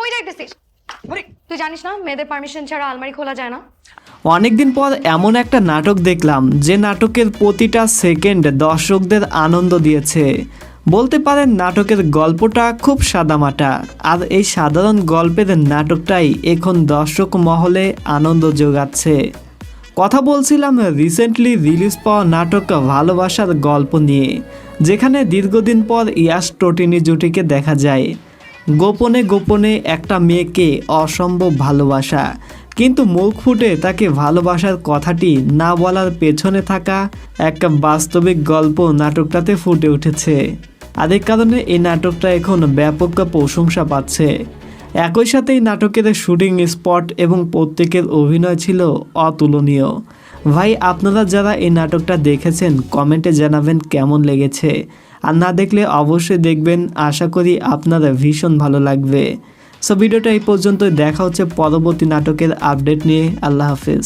কই যাইতেছিস? তুই জানিস না মেয়েদের পারমিশন ছাড়া আলমারি খোলা যায় না? অনেকদিন পর এমন একটা নাটক দেখলাম যে নাটকের প্রতিটা সেকেন্ড দর্শকদের আনন্দ দিয়েছে। বলতে পারেন নাটকের গল্পটা খুব সাদামাটা, আর এই সাধারণ গল্পের নাটকটাই এখন দর্শক মহলে আনন্দ যোগাচ্ছে। কথা বলছিলাম রিসেন্টলি রিলিজ পাওয়া নাটক ভালোবাসার গল্প নিয়ে, যেখানে দীর্ঘদিন পর ইয়াশ টোটিনি জুটিকে দেখা যায়। গোপনে গোপনে একটা মেয়েকে অসম্ভব ভালোবাসা, কিন্তু মুখ ফুটে তাকে ভালোবাসার কথাটি না বলার পেছনে থাকা একটা বাস্তবিক গল্প নাটকটাতে ফুটে উঠেছে। আর এই কারণে এই নাটকটা এখন ব্যাপক প্রশংসা পাচ্ছে। একই সাথে এই নাটকের শুটিং স্পট এবং প্রত্যেকের অভিনয় ছিল অতুলনীয়। ভাই, আপনারা যারা এই নাটকটা দেখেছেন কমেন্টে জানাবেন কেমন লেগেছে, আর না দেখলে অবশ্যই দেখবেন, আশা করি আপনারা ভীষণ ভালো লাগবে। সো ভিডিওটা এই পর্যন্তই, দেখা হচ্ছে পরবর্তী নাটকের আপডেট নিয়ে। আল্লাহ হাফেজ।